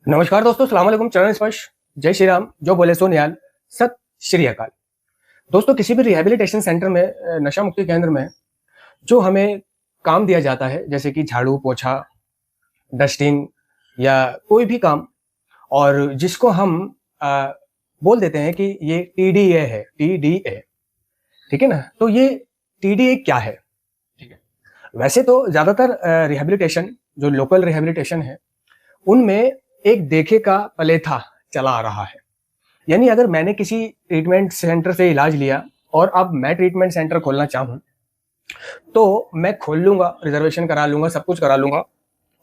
नमस्कार दोस्तों, सलाम अलैकुम, चरण स्पर्श, जय श्री राम, जो बोले सो निहाल, सत श्री अकाल। दोस्तों, किसी भी रिहैबिलिटेशन सेंटर में नशा मुक्ति केंद्र में जो हमें काम दिया जाता है, जैसे कि झाड़ू, पोछा, डस्टिंग या कोई भी काम, और जिसको हम अ, बोल देते हैं कि ये टीडीए है, टीडीए, ठीक है ना? तो ये टीडीए क्या है? ठीक है। वैसे तो ज़्यादातर रिहैबिलिटेशन, जो लोकल रिहैबिलिटेशन है, उनमें एक देखे का पलेथा चला आ रहा है। यानी अगर मैंने किसी ट्रीटमेंट सेंटर से इलाज लिया और अब मैं ट्रीटमेंट सेंटर खोलना चाहूँ, तो मैं खोल लूँगा, रिज़र्वेशन करा लूँगा, सब कुछ करा लूँगा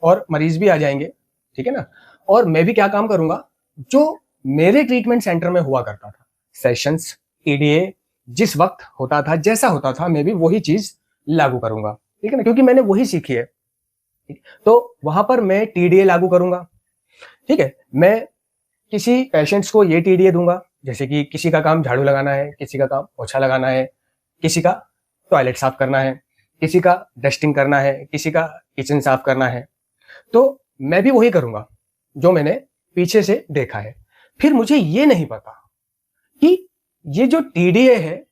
और मरीज़ भी आ जाएँगे, ठीक है ना? और मैं भी क्या काम करूँगा, जो मेरे ट्रीटमेंट सेंटर में हुआ करता था, सेशंस, टीडीए जिस वक़्त होता था, जैसा होता था, मैं भी वही चीज़ लागू करूँगा, ठीक है ना? क्योंकि मैंने वही सीखी है। तो वहाँ पर मैं टीडीए लागू करूँगा, ठीक है? मैं किसी पेशेंट्स को ये टीडीए दूँगा, जैसे कि किसी का काम झाड़ू लगाना है, किसी का काम पोछा लगाना है, किसी का टॉयलेट साफ करना है, किसी का डस्टिंग करना है, किसी का किचन साफ करना है। तो मैं भी वही करूँगा, जो मैंने पीछे से देखा है। फिर मुझे ये नहीं पता कि ये जो टीडीए है,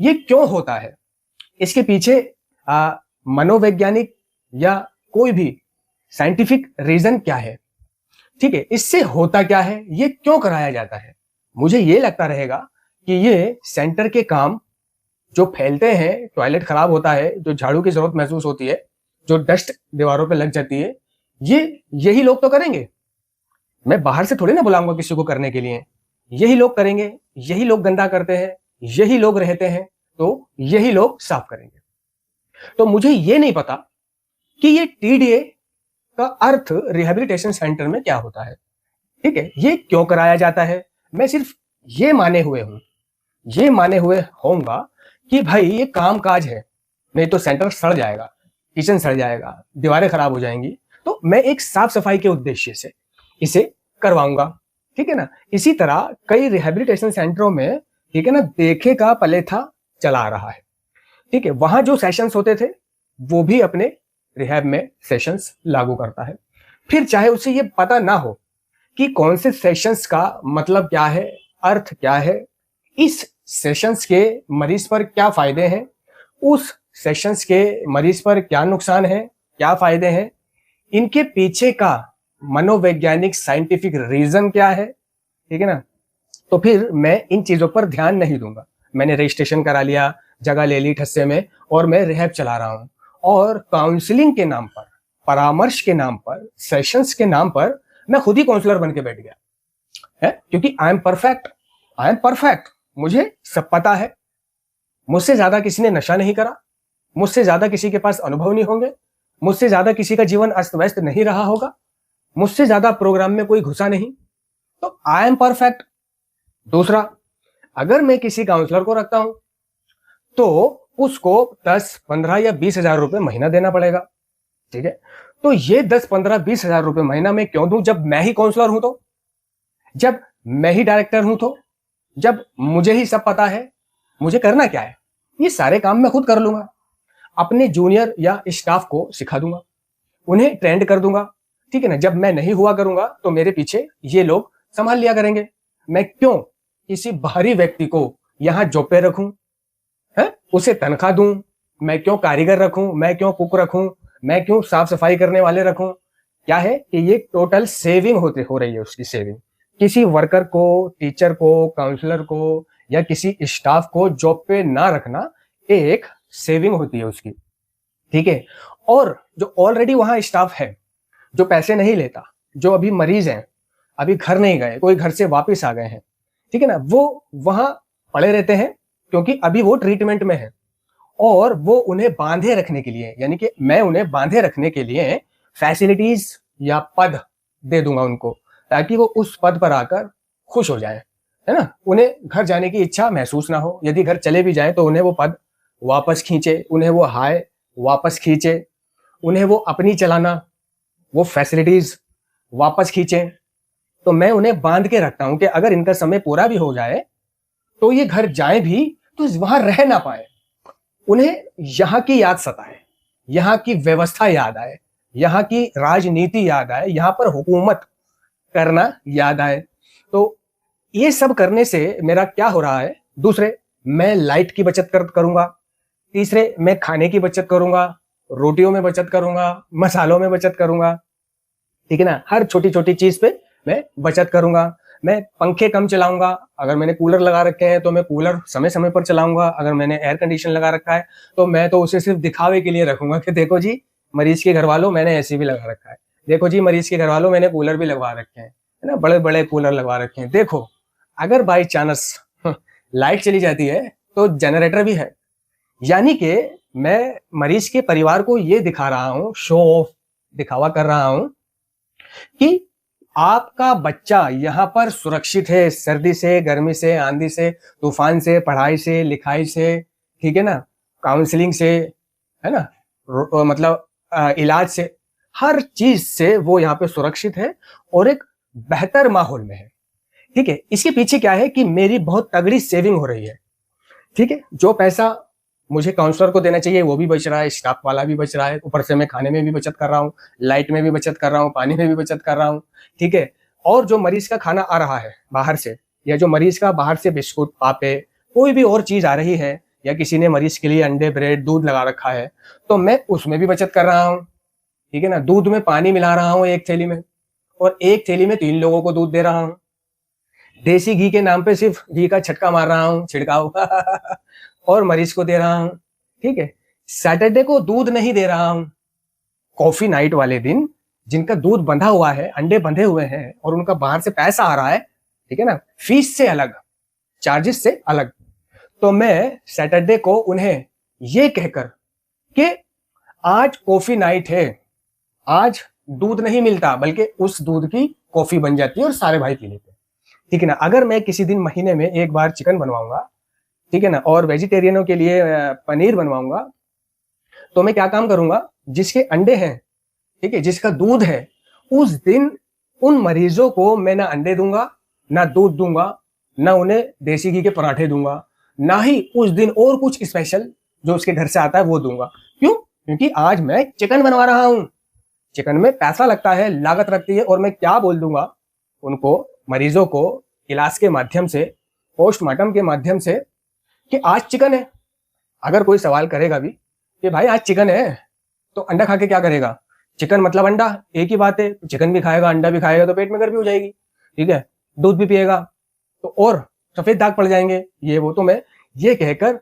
ये क्यों होता है? इसके पीछे मनोवैज्ञानिक या कोई भी साइंटिफिक रीज़न क्या है? ठीक है, इससे होता क्या है, ये क्यों कराया जाता है? मुझे ये लगता रहेगा कि ये सेंटर के काम जो फैलते हैं, टॉयलेट खराब होता है, जो झाड़ू की ज़रूरत महसूस होती है, जो डस्ट दीवारों पे लग जाती है, यही लोग तो करेंगे। मैं बाहर से थोड़ी ना बुलाऊँगा किसी को करने के लिए। यही लोग करेंगे, यही लोग गंदा करते हैं, यही लोग रहते हैं, तो यही लोग साफ करेंगे। तो मुझे ये नहीं पता कि ये टीडीए का अर्थ रिहैबिलिटेशन सेंटर में क्या होता है, ठीक है? ये क्यों कराया जाता है? मैं सिर्फ ये माने हुए हूँ, ये माने हुए होऊँगा कि भाई ये काम-काज है, नहीं तो सेंटर सड़ जाएगा, किचन सड़ जाएगा, दीवारें खराब हो जाएँगी, तो मैं एक साफ-सफाई के उद्देश्य से इसे करवाऊँगा, ठीक है ना? इसी तरह कई रिहैबिलिटेशन सेंटरों में, ठीक है ना, देखे का पलेथा चला आ रहा है, ठीक है? वहाँ जो सेशंस होते थे, वो भी अपने रिहैब में सेशंस लागू करता है। फिर चाहे उसे ये पता ना हो कि कौन से सेशंस का मतलब क्या है, अर्थ क्या है, इस सेशंस के मरीज पर क्या फ़ायदे हैं, उस सेशंस के मरीज पर क्या नुकसान है, क्या फ़ायदे हैं, इनके पीछे का मनोवैज्ञानिक साइंटिफिक रीज़न क्या है, ठीक है ना? तो फिर मैं इन चीज़ों पर ध्यान नहीं दूँगा। मैंने रजिस्ट्रेशन करा लिया, जगह ले ली ठस्से में और मैं रिहैब चला रहा हूँ और काउंसलिंग के नाम पर, परामर्श के नाम पर, सेशंस के नाम पर मैं खुद ही काउंसलर बन के बैठ गया, है? क्योंकि आई एम परफेक्ट, मुझे सब पता है। मुझसे ज़्यादा किसी ने नशा नहीं करा, मुझसे ज़्यादा किसी के पास अनुभव नहीं होंगे, मुझसे ज़्यादा किसी का जीवन अस्त-व्यस्त नहीं रहा होगा, मुझसे ज़्यादा प्रोग्राम में कोई घुसा नहीं, तो आई एम परफेक्ट। दूसरा, अगर मैं किसी काउंसलर को रखता हूँ, तो उसको 10, 15 या 20,000 रुपए महीना देना पड़ेगा, ठीक है? तो ये 10, 15, 20,000 रुपए महीना मैं क्यों दूँ जब मैं ही काउंसलर हूँ तो? जब मैं ही डायरेक्टर हूँ तो? जब मुझे ही सब पता है, मुझे करना क्या है? ये सारे काम मैं खुद कर लूँगा। अपने जूनियर या स्टाफ को सिखा दूँगा, उन्हें ट्रेंड कर दूँगा, ठीक है ना? जब मैं नहीं हुआ करूँगा, तो मेरे पीछे ये लोग सँभाल लिया करेंगे। मैं क्यों किसी बाहरी व्यक्ति को यहाँ जॉब पे रखूँ? हैं? उसे तनख्वाह दूँ, मैं क्यों कारीगर रखूँ, मैं क्यों कुक रखूँ, मैं क्यों साफ-सफाई करने वाले रखूँ? क्या है कि ये टोटल सेविंग हो रही है उसकी सेविंग। किसी वर्कर को, टीचर को, काउंसलर को या किसी स्टाफ को जॉब पे ना रखना एक सेविंग होती है उसकी, ठीक है? और जो ऑलरेडी वहाँ स्टाफ है, जो पैसे नहीं लेता, जो अभी मरीज़ हैं, अभी घर नहीं गए, कोई घर से वापस आ गए हैं, ठीक है ना? वो वहाँ पड़े रहते हैं क्योंकि अभी वो ट्रीटमेंट में हैं और वो उन्हें बाँधे रखने के लिए, यानी कि मैं उन्हें बाँधे रखने के लिए फैसिलिटीज़ या पद दे दूँगा उनको, ताकि वो उस पद पर आकर खुश हो जाएँ, है ना? उन्हें घर जाने की इच्छा महसूस ना हो, यदि घर चले भी जाएँ तो उन्हें वो पद वापस खींचे, उन्हें वो हाय वापस खींचे, उन्हें वो अपनी चलाना, वो फैसिलिटीज़ वापस खींचें। तो मैं उन्हें बाँध के रखता हूँ कि अगर इनका समय पूरा भी हो जाए, तो ये घर जाएँ भी तो वहाँ रह ना पाएँ। उन्हें यहाँ की याद सताए, यहाँ की व्यवस्था याद आए, यहाँ की राजनीति याद आए, यहाँ पर हुकूमत, करना याद आए। तो ये सब करने से मेरा क्या हो रहा है, दूसरे मैं लाइट की बचत करूंगा, तीसरे मैं खाने की बचत करूंगा, रोटियों में बचत करूंगा, मसालों में बचत करूंगा, ठीक है ना, हर छोटी छोटी चीज पे मैं बचत करूंगा। मैं पंखे कम चलाऊंगा, अगर मैंने कूलर लगा रखे हैं तो मैं कूलर समय समय पर चलाऊंगा, अगर मैंने एयर कंडीशन लगा रखा है तो मैं तो उसे सिर्फ दिखावे के लिए रखूंगा कि देखो जी मरीज के घर वालों मैंने एसी भी लगा रखा है, देखो जी मरीज के घर वालों मैंने कूलर भी लगवा रखे हैं, है ना, बड़े बड़े कूलर लगवा रखे हैं, देखो अगर बाई चांस लाइट चली जाती है तो जनरेटर भी है। यानी कि मैं मरीज के परिवार को ये दिखा रहा हूं, शो ऑफ दिखावा कर रहा हूं कि आपका बच्चा यहाँ पर सुरक्षित है, सर्दी से, गर्मी से, आंधी से, तूफान से, पढ़ाई से, लिखाई से, ठीक है ना, काउंसलिंग से, है ना, मतलब इलाज से, हर चीज से वो यहाँ पे सुरक्षित है और एक बेहतर माहौल में है। ठीक है, इसके पीछे क्या है कि मेरी बहुत तगड़ी सेविंग हो रही है। ठीक है, जो पैसा मुझे काउंसलर को देना चाहिए वो भी बच रहा है, स्टाफ वाला भी बच रहा है, ऊपर से मैं खाने में भी बचत कर रहा हूँ, लाइट में भी बचत कर रहा हूँ, पानी में भी बचत कर रहा हूँ। ठीक है, और जो मरीज का खाना आ रहा है बाहर से, या जो मरीज का बाहर से बिस्कुट, पापे, कोई भी और चीज आ रही है, या किसी ने मरीज के लिए अंडे, ब्रेड, दूध लगा रखा है, तो मैं उसमें भी बचत कर रहा हूँ। ठीक है ना, दूध में पानी मिला रहा हूँ एक थैली में, और एक थैली में 3 लोगों को दूध दे रहा हूँ। देसी घी के नाम पे सिर्फ घी का छटका मार रहा हूँ, छिड़काव और मरीज को दे रहा हूँ। ठीक है, सैटरडे को दूध नहीं दे रहा हूँ। कॉफी नाइट वाले दिन जिनका दूध बंधा हुआ है, अंडे बंधे हुए हैं और उनका बाहर से पैसा आ रहा है, ठीक है ना, फीस से अलग, चार्जेस से अलग, तो मैं सैटरडे को उन्हें ये कहकर कि आज कॉफी नाइट है, आज दूध नहीं मिलता बल्कि उस दूध की कॉफी बन जाती है और सारे भाई पी लेते हैं। ठीक है ना, अगर मैं किसी दिन महीने में एक बार चिकन बनवाऊंगा, ठीक है ना, और वेजिटेरियनों के लिए पनीर बनवाऊंगा, तो मैं क्या काम करूंगा, जिसके अंडे हैं, ठीक है, जिसका दूध है, उस दिन उन मरीजों को मैं ना अंडे दूंगा, ना दूध दूंगा, ना उन्हें देसी घी के पराठे दूंगा, ना ही उस दिन और कुछ स्पेशल जो उसके घर से आता है वो दूंगा। क्यों? क्योंकि आज मैं चिकन बनवा रहा हूं। चिकन में पैसा लगता है, लागत लगती है, और मैं क्या बोल दूंगा उनको, मरीजों को, इलाज के माध्यम से, पोस्टमार्टम के माध्यम से, कि आज चिकन है। अगर कोई सवाल करेगा भी कि भाई आज चिकन है तो अंडा खा के क्या करेगा, चिकन मतलब अंडा, एक ही बात है, चिकन भी खाएगा अंडा भी खाएगा तो पेट में गर्मी हो जाएगी, ठीक है, दूध भी पिएगा तो और सफेद दाग पड़ जाएंगे, ये वो। तो मैं ये कहकर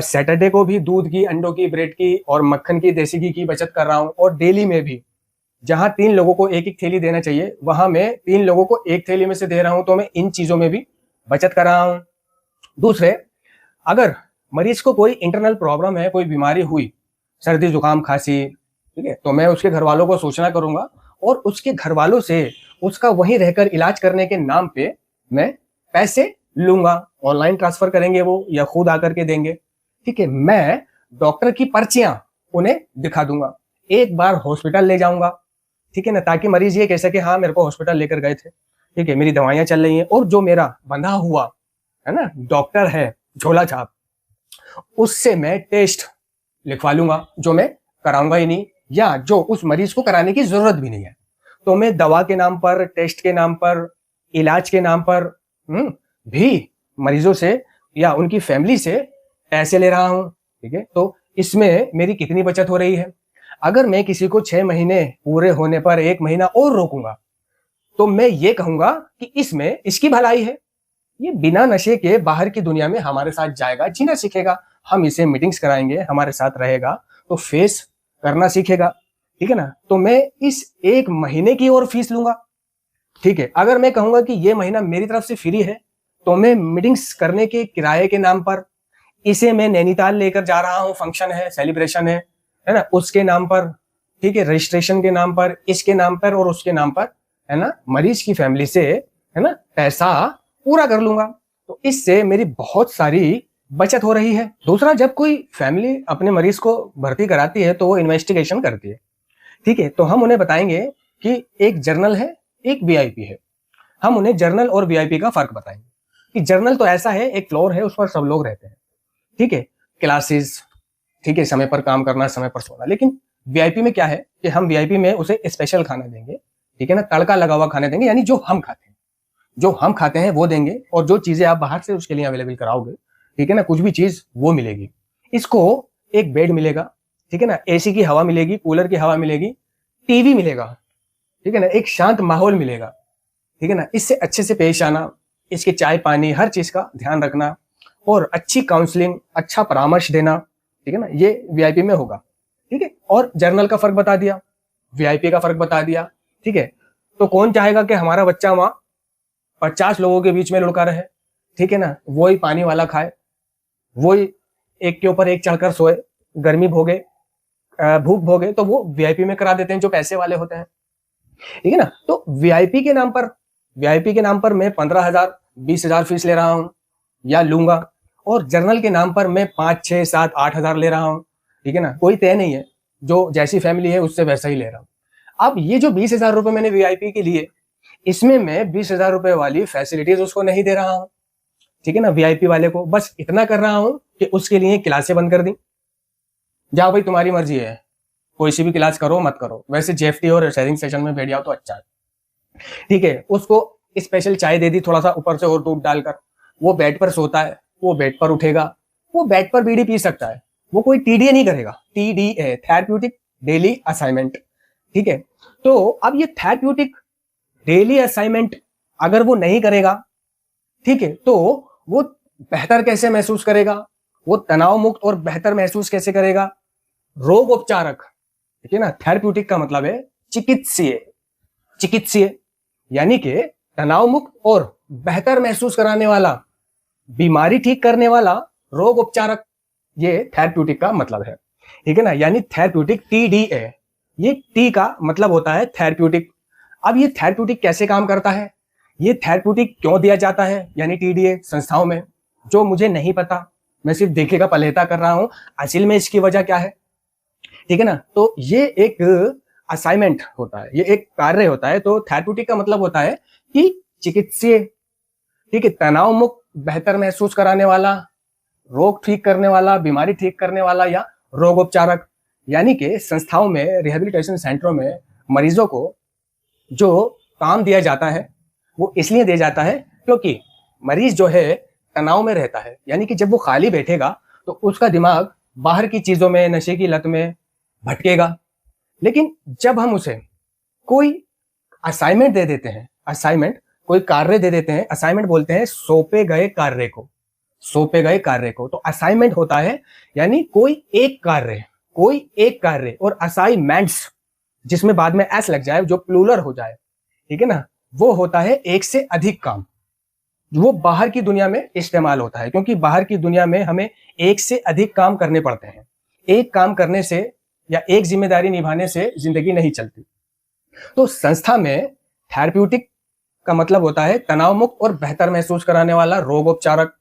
सैटरडे को भी दूध की, अंडों की, ब्रेड की और मक्खन की, देसी घी की बचत कर रहा हूँ, और डेली में भी जहां 3 लोगों को एक एक थैली देना चाहिए वहां मैं 3 लोगों को एक थैली में से दे रहा हूं, तो मैं इन चीजों में भी बचत कर रहा हूं। दूसरे, अगर मरीज को कोई इंटरनल प्रॉब्लम है, कोई बीमारी हुई, सर्दी जुकाम खांसी, ठीक है, तो मैं उसके घर वालों को सूचना करूंगा और उसके घर वालों से उसका वहीं रहकर इलाज करने के नाम पे मैं पैसे लूंगा। ऑनलाइन ट्रांसफर करेंगे वो या खुद आकर के देंगे। ठीक है, मैं डॉक्टर की पर्चियां उन्हें दिखा दूंगा, एक बार हॉस्पिटल ले जाऊंगा, ठीक है ना, ताकि मरीज ये कह सके हाँ मेरे को हॉस्पिटल लेकर गए थे, ठीक है, मेरी दवाइयां चल रही हैं, और जो मेरा बंधा हुआ है ना डॉक्टर है झोला छाप, उससे मैं टेस्ट लिखवा लूंगा जो मैं कराऊंगा ही नहीं, या जो उस मरीज को कराने की जरूरत भी नहीं है। तो मैं दवा के नाम पर, टेस्ट के नाम पर, इलाज के नाम पर भी मरीजों से या उनकी फैमिली से पैसे ले रहा हूं। ठीक है, तो इसमें मेरी कितनी बचत हो रही है। अगर मैं किसी को 6 महीने पूरे होने पर 1 महीना और रोकूंगा तो मैं ये कहूंगा कि इसमें इसकी भलाई है, ये बिना नशे के बाहर की दुनिया में हमारे साथ जाएगा, जीना सीखेगा, हम इसे मीटिंग्स कराएंगे, हमारे साथ रहेगा तो फेस करना सीखेगा। ठीक है ना, तो मैं इस 1 महीने की और फीस लूंगा। ठीक है, अगर मैं कहूंगा कि ये महीना मेरी तरफ से फ्री है तो मैं मीटिंग्स करने के किराए के नाम पर इसे मैं नैनीताल लेकर जा रहा हूं, फंक्शन है, सेलिब्रेशन है ना, उसके नाम पर, ठीक है, रजिस्ट्रेशन के नाम पर, इसके नाम पर और उसके नाम पर, है ना, मरीज की फैमिली से, है ना, पैसा पूरा कर लूंगा। तो इससे मेरी बहुत सारी बचत हो रही है। दूसरा, जब कोई फैमिली अपने मरीज को भर्ती कराती है तो वो इन्वेस्टिगेशन करती है। ठीक है, तो हम उन्हें बताएंगे कि एक जर्नल है, एक वीआईपी है। हम उन्हें जर्नल और वीआईपी का फर्क बताएंगे कि जर्नल तो ऐसा है, एक फ्लोर है, उस पर सब लोग रहते हैं, ठीक है, क्लासेस, ठीक है, समय पर काम करना, समय पर सोना। लेकिन वीआईपी में क्या है कि हम वीआईपी में उसे स्पेशल खाना देंगे, ठीक है ना, तड़का लगा हुआ खाने देंगे, यानी जो हम खाते हैं वो देंगे, और जो चीजें आप बाहर से उसके लिए अवेलेबल कराओगे, ठीक है ना, कुछ भी चीज वो मिलेगी। इसको एक बेड मिलेगा, ठीक है ना, एसी की हवा मिलेगी, कूलर की हवा मिलेगी, टीवी मिलेगा, ठीक है ना, एक शांत माहौल मिलेगा, ठीक है ना। इससे अच्छे से पेश आना, इसके चाय पानी हर चीज का ध्यान रखना, और अच्छी काउंसलिंग, अच्छा परामर्श देना, ठीक है ना, ये वीआईपी में होगा, ठीक है। और जर्नल का फर्क बता दिया, वीआईपी का फर्क बता दिया, ठीक है। तो कौन चाहेगा कि हमारा बच्चा वहां 50 लोगों के बीच में लुढ़का रहे, ठीक है ना, वही पानी वाला खाए, वही एक के ऊपर एक चढ़कर सोए, गर्मी भोगे, भूख भोगे, तो वो वीआईपी में करा देते हैं जो पैसे वाले होते हैं, ठीक है ना। तो वीआईपी के नाम पर मैं 15,000 20,000 फीस ले रहा हूं या लूंगा, और जर्नल के नाम पर मैं 5 6 7 8,000 ले रहा हूं, ठीक है ना, कोई तय नहीं है, जो जैसी फैमिली है उससे वैसा ही ले रहा हूं। अब ये जो 20,000 रुपए मैंने वीआईपी के लिए, इसमें मैं 20,000 रुपए वाली फैसिलिटीज उसको नहीं दे रहा हूं, ठीक है ना। वीआईपी वाले को बस इतना कर रहा हूं कि उसके लिए क्लासें बंद कर दी, जाओ भाई तुम्हारी मर्जी है, कोई सी भी क्लास करो मत करो, वैसे जेएफटी और शेयरिंग सेशन में बैठ जाओ तो अच्छा है, ठीक है। उसको स्पेशल चाय दे दी थोड़ा सा ऊपर से और दूध डालकर, वो बेड पर सोता है, वो बेड पर उठेगा, वो बेड पर बीड़ी पी सकता है, वो कोई टीडीए नहीं करेगा, टीडीए थेरेप्यूटिक डेली असाइनमेंट, ठीक है। तो अब ये थेरेप्यूटिक डेली असाइनमेंट अगर वो नहीं करेगा, ठीक है, तो वो बेहतर कैसे महसूस करेगा, वो तनाव मुक्त और बेहतर महसूस कैसे करेगा। रोग उपचारक, ठीक है ना, थेरेप्यूटिक का मतलब है चिकित्सीय यानी कि तनाव मुक्त और बेहतर महसूस कराने वाला, बीमारी ठीक करने वाला रोग उपचारक, ये थेरेप्यूटिक का मतलब है, ठीक है ना। यानी थेरेप्यूटिक टीडीए, ये टी का मतलब होता है थेरेप्यूटिक। अब ये थेरेप्यूटिक कैसे काम करता है, ये थेरेप्यूटिक क्यों दिया जाता है यानी टीडीए संस्थाओं में, जो मुझे नहीं पता, मैं सिर्फ देखे का पलेता कर रहा हूं, असल में इसकी वजह क्या है, ठीक है ना। तो ये एक असाइनमेंट होता है, ये एक कार्य होता है। तो थेरेप्यूटिक का मतलब होता है कि चिकित्सीय, ठीक है, तनाव मुक्त बेहतर महसूस कराने वाला, रोग ठीक करने वाला, बीमारी ठीक करने वाला, या रोगोपचारक। यानी कि संस्थाओं में, रिहेबिलिटेशन सेंटरों में मरीजों को जो काम दिया जाता है वो इसलिए दिया जाता है क्योंकि मरीज जो है तनाव में रहता है, यानी कि जब वो खाली बैठेगा तो उसका दिमाग बाहर की चीजों में, नशे की लत में भटकेगा। लेकिन जब हम उसे कोई असाइनमेंट दे देते हैं, कोई कार्य दे देते हैं, असाइनमेंट बोलते हैं सौंपे गए कार्य को। तो असाइनमेंट होता है यानी कोई एक कार्य, और असाइनमेंट्स जिसमें बाद में एस लग जाए, जो प्लूरल हो जाए, ठीक है ना, वो होता है एक से अधिक काम। वो बाहर की दुनिया में इस्तेमाल होता है, क्योंकि बाहर की दुनिया में हमें एक से अधिक काम करने पड़ते हैं। एक काम करने से या एक जिम्मेदारी निभाने से जिंदगी नहीं चलती। तो संस्था में थेरेप्यूटिक का मतलब होता है तनाव मुक्त और बेहतर महसूस कराने वाला रोगोपचारक,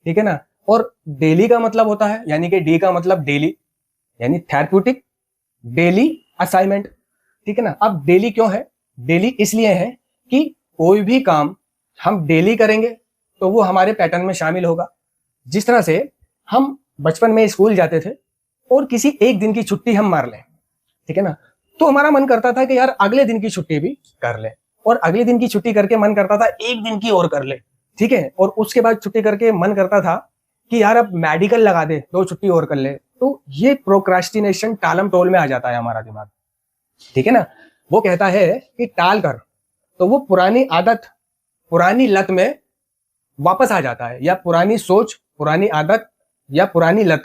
ठीक है ना। और डेली का मतलब होता है, यानी कि डी का मतलब डेली, यानी थेरेप्यूटिक डेली असाइनमेंट, ठीक है ना। अब डेली क्यों है, डेली इसलिए है कि कोई भी काम हम डेली करेंगे तो वो हमारे पैटर्न में शामिल होगा। जिस तरह से हम बचपन में स्कूल जाते थे और किसी एक दिन की छुट्टी हम मार लें, ठीक है ना, तो हमारा मन करता था कि यार अगले दिन की छुट्टी भी कर ले, और अगले दिन की छुट्टी करके मन करता था एक दिन की और कर ले, ठीक है, और उसके बाद छुट्टी करके मन करता था कि यार अब मेडिकल लगा दे, 2 छुट्टी और कर ले। तो ये प्रोक्रास्टिनेशन, टालम टोल में आ जाता है हमारा दिमाग, ठीक है ना। वो कहता है कि टाल कर, तो वो पुरानी आदत, पुरानी लत में वापस आ जाता है, या पुरानी सोच, पुरानी आदत या पुरानी लत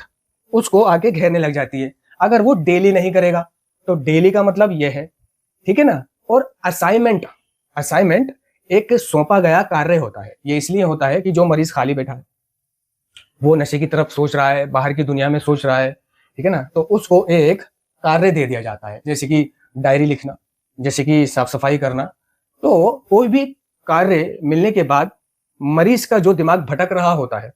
उसको आके घेरने लग जाती है। अगर वो डेली नहीं करेगा, तो डेली का मतलब ये है, ठीक है ना। और असाइनमेंट एक सौंपा गया कार्य होता है। ये इसलिए होता है कि जो मरीज खाली बैठा है, वो नशे की तरफ सोच रहा है, बाहर की दुनिया में सोच रहा है, ठीक है ना, तो उसको एक कार्य दे दिया जाता है, जैसे कि डायरी लिखना, जैसे कि साफ सफाई करना। तो कोई भी कार्य मिलने के बाद मरीज का जो दिमाग भटक रहा होता है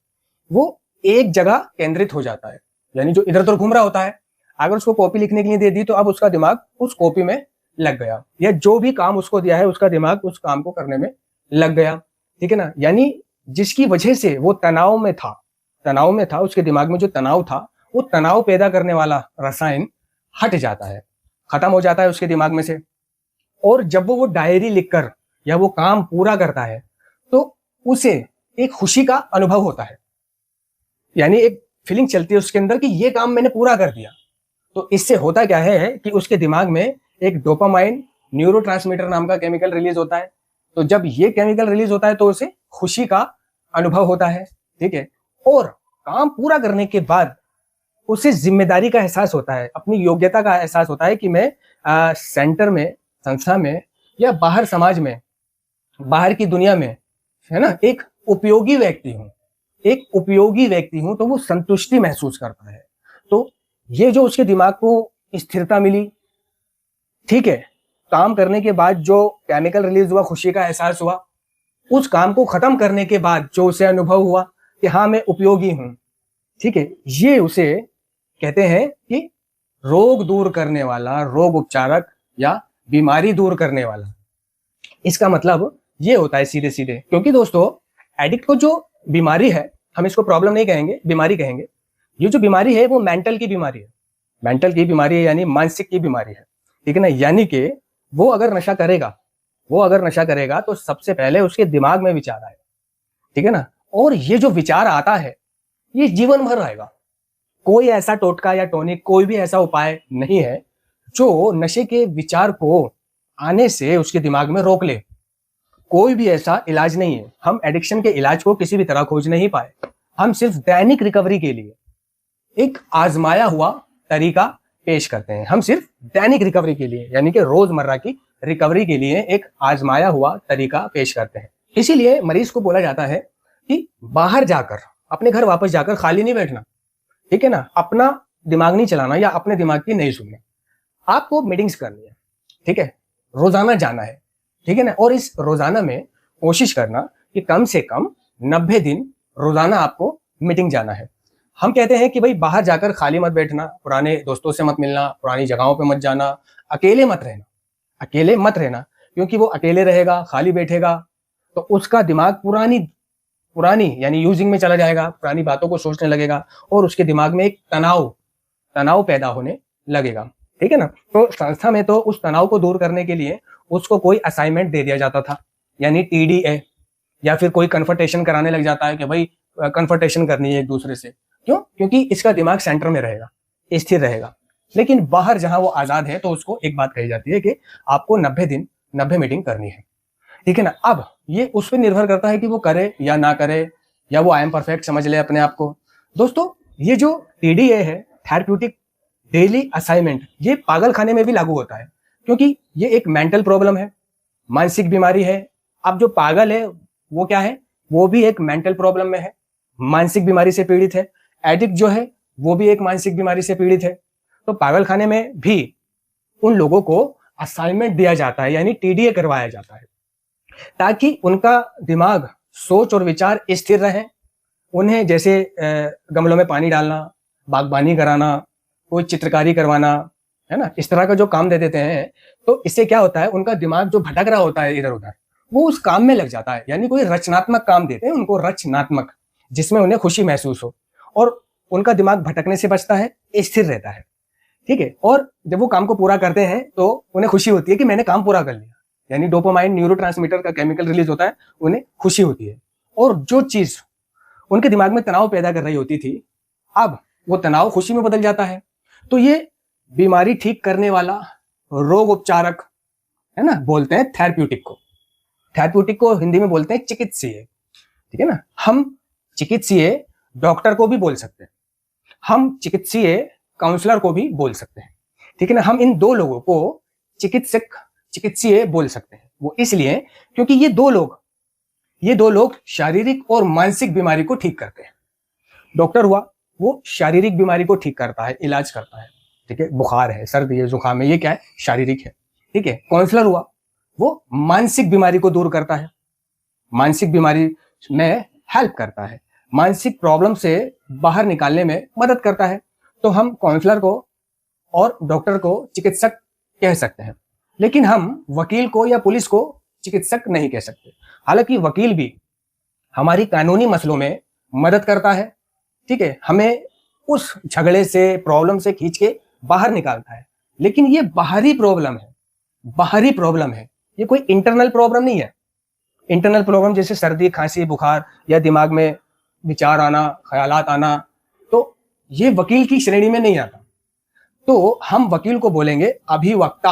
वो एक जगह केंद्रित हो जाता है, यानी जो इधर उधर घूम रहा होता है, अगर उसको कॉपी लिखने के लिए दे दी तो अब उसका दिमाग उस कॉपी में लग गया, या जो भी काम उसको दिया है उसका दिमाग उस काम को करने में लग गया, ठीक है ना। यानी जिसकी वजह से वो तनाव में था, उसके दिमाग में जो तनाव था, वो तनाव पैदा करने वाला रसायन हट जाता है, खत्म हो जाता है उसके दिमाग में से, और जब वो डायरी लिखकर या वो काम पूरा करता है तो उसे एक खुशी का अनुभव होता है, यानी एक फीलिंग चलती है उसके अंदर कि ये काम मैंने पूरा कर दिया। तो इससे होता क्या है कि उसके दिमाग में एक डोपामाइन न्यूरोट्रांसमीटर नाम का केमिकल रिलीज होता है। तो जब ये केमिकल रिलीज होता है तो उसे खुशी का अनुभव होता है, ठीक है। और काम पूरा करने के बाद उसे जिम्मेदारी का एहसास होता है, अपनी योग्यता का एहसास होता है कि मैं सेंटर में, संस्था में या बाहर समाज में, बाहर की दुनिया में, है ना, एक उपयोगी व्यक्ति हूँ, एक उपयोगी व्यक्ति हूँ। तो वो संतुष्टि महसूस करता है। तो ये जो उसके दिमाग को स्थिरता मिली, ठीक है, काम करने के बाद जो केमिकल रिलीज हुआ, खुशी का एहसास हुआ, उस काम को खत्म करने के बाद जो उसे अनुभव हुआ कि हाँ मैं उपयोगी हूँ, ठीक है, ये उसे कहते हैं कि रोग दूर करने वाला, रोग उपचारक या बीमारी दूर करने वाला। इसका मतलब ये होता है सीधे सीधे, क्योंकि दोस्तों एडिक्ट को जो बीमारी है, हम इसको प्रॉब्लम नहीं कहेंगे, बीमारी कहेंगे। ये जो बीमारी है वो मेंटल की बीमारी है, मेंटल की बीमारी है, यानी मानसिक की बीमारी है, ठीक है ना। यानी कि वो अगर नशा करेगा तो सबसे पहले उसके दिमाग में विचार आए, ठीक है ना। और ये जो विचार आता है ये जीवन भर रहेगा। कोई ऐसा टोटका या टॉनिक, कोई भी ऐसा उपाय नहीं है जो नशे के विचार को आने से उसके दिमाग में रोक ले। कोई भी ऐसा इलाज नहीं है। हम एडिक्शन के इलाज को किसी भी तरह खोज नहीं पाए। हम सिर्फ दैनिक रिकवरी के लिए एक आजमाया हुआ तरीका पेश करते हैं। हम सिर्फ दैनिक रिकवरी के लिए, यानी कि रोजमर्रा की रिकवरी के लिए एक आजमाया हुआ तरीका पेश करते हैं। इसीलिए मरीज को बोला जाता है कि बाहर जाकर, अपने घर वापस जाकर खाली नहीं बैठना, ठीक है ना। अपना दिमाग नहीं चलाना या अपने दिमाग की नहीं सुनना। आपको मीटिंग्स करनी है, ठीक है, रोजाना जाना है, ठीक है ना। और इस रोजाना में कोशिश करना कि कम से कम 90 दिन रोजाना आपको मीटिंग जाना है। हम कहते हैं कि भाई बाहर जाकर खाली मत बैठना, पुराने दोस्तों से मत मिलना, पुरानी जगहों पे मत जाना, अकेले मत रहना, अकेले मत रहना, क्योंकि वो अकेले रहेगा, खाली बैठेगा तो उसका दिमाग पुरानी यानी यूजिंग में चला जाएगा, पुरानी बातों को सोचने लगेगा और उसके दिमाग में एक तनाव पैदा होने लगेगा, ठीक है ना। तो संस्था में तो उस तनाव को दूर करने के लिए उसको कोई असाइनमेंट दे दिया जाता था, यानी टीडीए, या फिर कोई कन्फर्टेशन कराने लग जाता है कि भाई कन्फर्टेशन करनी है एक दूसरे से। क्यों? क्योंकि इसका दिमाग सेंटर में रहेगा, स्थिर रहेगा। लेकिन बाहर जहां वो आजाद है तो उसको एक बात कही जाती है कि आपको 90 दिन 90 मीटिंग करनी है, ठीक है ना। अब ये उस पर निर्भर करता है कि वो करे या ना करे, या वो आई एम परफेक्ट समझ ले अपने आप को। दोस्तों ये जो टीडीए है, थेरेप्यूटिक डेली असाइनमेंट, ये पागल खाने में भी लागू होता है, क्योंकि ये एक मेंटल प्रॉब्लम है, मानसिक बीमारी है। अब जो पागल है वो क्या है, वो भी एक मेंटल प्रॉब्लम में है, मानसिक बीमारी से पीड़ित है। एडिक्ट जो है वो भी एक मानसिक बीमारी से पीड़ित है। तो पागल खाने में भी उन लोगों को असाइनमेंट दिया जाता है, यानी टीडीए करवाया जाता है, ताकि उनका दिमाग, सोच और विचार स्थिर रहे। उन्हें जैसे गमलों में पानी डालना, बागबानी कराना, कोई चित्रकारी करवाना, है ना, इस तरह का जो काम दे देते हैं, तो इससे क्या होता है, उनका दिमाग जो भटक रहा होता है इधर उधर, वो उस काम में लग जाता है। यानी कोई रचनात्मक काम देते हैं उनको, रचनात्मक, जिसमें उन्हें खुशी महसूस हो, और उनका दिमाग भटकने से बचता है, स्थिर रहता है, ठीक है। और जब वो काम को पूरा करते हैं तो उन्हें खुशी होती है कि मैंने काम पूरा कर लिया, यानी डोपामाइन न्यूरोट्रांसमीटर का केमिकल रिलीज होता है, उन्हें खुशी होती है। और जो चीज उनके दिमाग में तनाव पैदा कर रही होती थी, अब वो तनाव खुशी में बदल जाता है। तो ये बीमारी ठीक करने वाला रोग उपचारक, है ना, बोलते हैं थेरेप्यूटिक को हिंदी में बोलते हैं चिकित्सीय, ठीक है ना। हम चिकित्सीय डॉक्टर को भी बोल सकते हैं, हम चिकित्सीय काउंसलर को भी बोल सकते हैं, ठीक है ना। हम इन दो लोगों को चिकित्सीय बोल सकते हैं। वो इसलिए क्योंकि ये दो लोग शारीरिक और मानसिक बीमारी को ठीक करते हैं। डॉक्टर हुआ, वो शारीरिक बीमारी को ठीक करता है, इलाज करता है, ठीक है, बुखार है, सर्दी है, जुकाम है, ये क्या है, शारीरिक है, ठीक है। काउंसलर हुआ, वो मानसिक बीमारी को दूर करता है, मानसिक बीमारी में हेल्प करता है, मानसिक प्रॉब्लम से बाहर निकालने में मदद करता है। तो हम काउंसलर को और डॉक्टर को चिकित्सक कह सकते हैं, लेकिन हम वकील को या पुलिस को चिकित्सक नहीं कह सकते। हालांकि वकील भी हमारी कानूनी मसलों में मदद करता है, ठीक है, हमें उस झगड़े से, प्रॉब्लम से खींच के बाहर निकालता है। लेकिन ये बाहरी प्रॉब्लम है, बाहरी प्रॉब्लम है, ये कोई इंटरनल प्रॉब्लम नहीं है। इंटरनल प्रॉब्लम जैसे सर्दी, खांसी, बुखार या दिमाग में विचार आना, ख्यालात आना, तो ये वकील की श्रेणी में नहीं आता। तो हम वकील को बोलेंगे अभिवक्ता,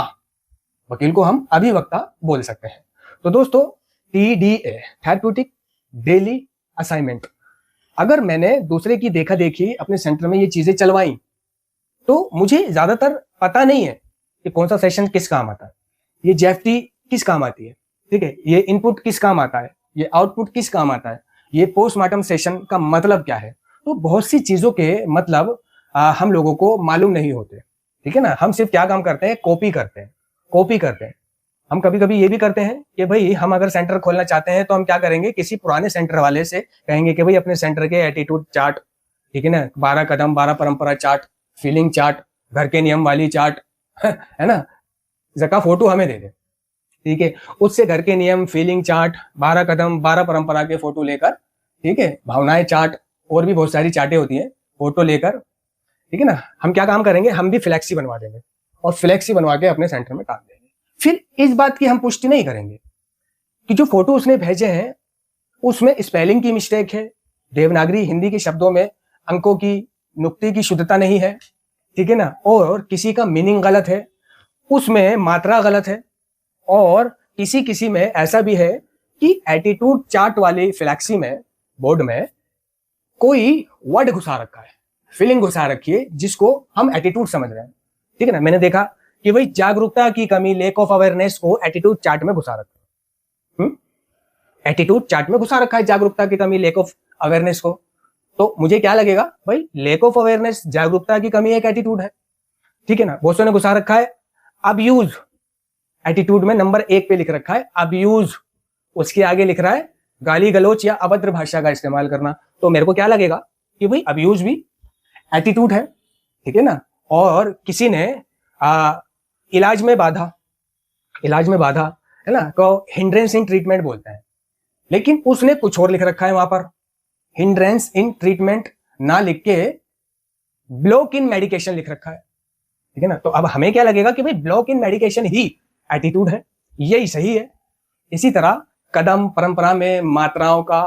वकील को हम अभिवक्ता बोल सकते हैं। तो दोस्तों, TDA थेरेप्यूटिक डेली असाइनमेंट, अगर मैंने दूसरे की देखा देखी अपने सेंटर में ये चीजें चलवाई तो मुझे ज्यादातर पता नहीं है कि कौन सा सेशन किस काम आता है, ये JFT किस काम आती है, ठीक है, ये इनपुट किस काम आता है, ये आउटपुट किस काम आता है, ये पोस्टमार्टम सेशन का मतलब क्या है। तो बहुत सी चीजों के मतलब हम लोगों को मालूम नहीं होते, ठीक है ना। हम सिर्फ क्या काम करते हैं, कॉपी करते हैं। हम कभी कभी ये भी करते हैं कि भाई हम अगर सेंटर खोलना चाहते हैं तो हम क्या करेंगे, किसी पुराने सेंटर वाले से कहेंगे कि भाई अपने सेंटर के एटीट्यूड चार्ट, ठीक है ना, 12 कदम 12 परंपरा चार्ट, फीलिंग चार्ट, घर के नियम वाली चार्ट है ना, जका फोटो हमें दे दे, ठीक है। उससे घर के नियम, फीलिंग चार्ट, 12 कदम 12 परंपरा के फोटो लेकर, ठीक है, भावनाएं चार्ट, और भी बहुत सारी चार्टें होती हैं, फोटो लेकर, ठीक है ना, हम क्या काम करेंगे, हम भी फ्लैक्सी बनवा देंगे और फ्लैक्सी बनवा के अपने सेंटर में टांग देंगे। फिर इस बात की हम पुष्टि नहीं करेंगे कि जो फोटो उसने भेजे हैं उसमें स्पेलिंग की मिस्टेक है, देवनागरी हिंदी के शब्दों में अंकों की, नुक्ते की शुद्धता नहीं है, ठीक है ना, और किसी का मीनिंग गलत है, उसमें मात्रा गलत है, और किसी किसी में ऐसा भी है कि एटीट्यूड चार्ट वाली फ्लैक्सी में, बोर्ड में कोई वर्ड घुसा रखा है, फीलिंग घुसा रखी है जिसको हम एटीट्यूड समझ रहे हैं, ठीक है ना। मैंने देखा कि भाई जागरूकता की कमी, लेक ऑफ अवेयरनेस को एटीट्यूड चार्ट में घुसा रखा है, एटीट्यूड चार्ट में घुसा रखा है जागरूकता की कमी, लेक ऑफ अवेयरनेस को। तो मुझे क्या लगेगा, भाई लेक ऑफ अवेयरनेस, जागरूकता की कमी एक एटीट्यूड है, ठीक है ना। बहुत ने घुसा रखा है अब्यूज, एटीट्यूड में नंबर 1 पे लिख रखा है अब्यूज, उसके आगे लिख रहा है गाली गलोच या अभद्र भाषा का इस्तेमाल करना। तो मेरे को क्या लगेगा कि भाई अब्यूज भी एटीट्यूड है, ठीक है ना। और किसी ने इलाज में बाधा है ना, को हिंड्रेंस इन ट्रीटमेंट बोलते हैं, लेकिन उसने कुछ और लिख रखा है वहां पर, हिंड्रेंस इन ट्रीटमेंट ना लिख के ब्लॉक इन मेडिकेशन लिख रखा है, ठीक है ना। तो अब हमें क्या लगेगा कि भाई block in medication he attitude है, यही सही है। इसी तरह कदम परंपरा में मात्राओं का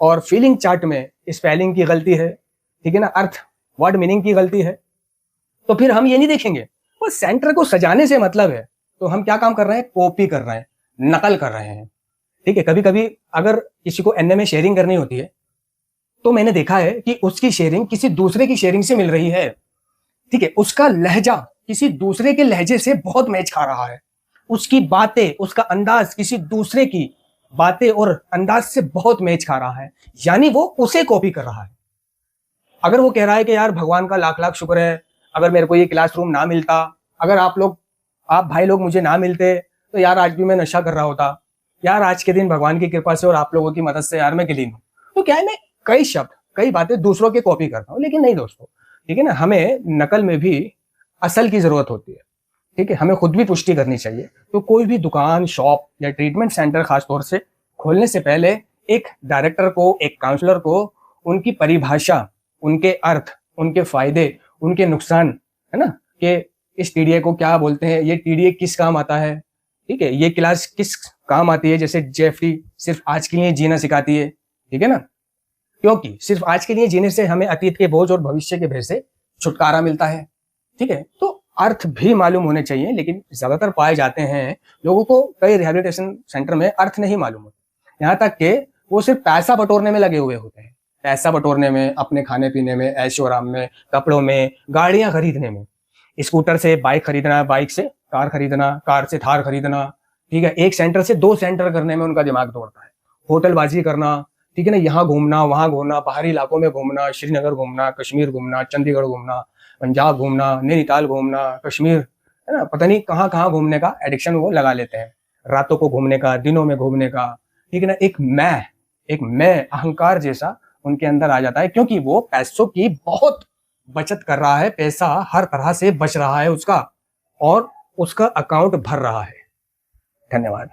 और फीलिंग चार्ट में स्पेलिंग की गलती है, ठीक है ना, अर्थ वर्ड मीनिंग की गलती है। तो फिर हम ये नहीं देखेंगे, वो सेंटर को सजाने से मतलब है, तो हम क्या काम कर रहे हैं, कॉपी कर रहे हैं, नकल कर रहे हैं, ठीक है। कभी कभी अगर किसी को एनए में शेयरिंग करनी होती है तो मैंने देखा है कि उसकी शेयरिंग किसी दूसरे की शेयरिंग से मिल रही है, ठीक है, उसका लहजा किसी दूसरे के लहजे से बहुत मैच खा रहा है, उसकी बातें, उसका अंदाज किसी दूसरे की बातें और अंदाज से बहुत मैच खा रहा है, यानी वो उसे कॉपी कर रहा है। अगर वो कह रहा है कि यार भगवान का लाख लाख शुक्र है, अगर मेरे को ये क्लासरूम ना मिलता, अगर आप भाई लोग मुझे ना मिलते तो यार आज भी मैं नशा कर रहा होता, यार आज के दिन भगवान की कृपा से और आप लोगों की मदद से यार मैं क्लीन हूं। तो क्या है, मैं कई शब्द, कई बातें दूसरों के कॉपी करता हूं, लेकिन नहीं दोस्तों, ठीक है ना, हमें नकल में भी असल की जरूरत होती है, ठीक है, हमें खुद भी पुष्टि करनी चाहिए। तो कोई भी दुकान, शॉप या ट्रीटमेंट सेंटर खासतौर से खोलने से पहले एक डायरेक्टर को, एक काउंसलर को उनकी परिभाषा, उनके अर्थ, उनके फायदे, उनके नुकसान, है ना, कि इस टीडीए को क्या बोलते हैं, ये टीडीए किस काम आता है, ठीक है, ये क्लास किस काम आती है। जैसे JFT सिर्फ आज के लिए जीना सिखाती है, ठीक है ना, क्योंकि सिर्फ आज के लिए जीने से हमें अतीत के बोझ और भविष्य के भय से छुटकारा मिलता है, ठीक है। तो अर्थ भी मालूम होने चाहिए, लेकिन ज्यादातर पाए जाते हैं लोगों को कई रिहैबिलिटेशन सेंटर में अर्थ नहीं मालूम होते, यहाँ तक कि वो सिर्फ पैसा बटोरने में लगे हुए होते हैं, पैसा बटोरने में, अपने खाने पीने में, ऐशो आराम में, कपड़ों में, गाड़ियां खरीदने में, स्कूटर से बाइक खरीदना, बाइक से कार खरीदना, कार से थार खरीदना, ठीक है, एक सेंटर से 2 सेंटर करने में उनका दिमाग दौड़ता है, होटलबाजी करना, ठीक है ना, यहाँ घूमना, वहां घूमना, बाहरी इलाकों में घूमना, श्रीनगर घूमना, कश्मीर घूमना, चंडीगढ़ घूमना, पंजाब घूमना, नैनीताल घूमना, कश्मीर, है ना, पता नहीं कहाँ कहाँ घूमने का एडिक्शन वो लगा लेते हैं, रातों को घूमने का, दिनों में घूमने का, ठीक है ना, एक मैं अहंकार जैसा उनके अंदर आ जाता है, क्योंकि वो पैसों की बहुत बचत कर रहा है, पैसा हर तरह से बच रहा है उसका, और उसका अकाउंट भर रहा है। धन्यवाद।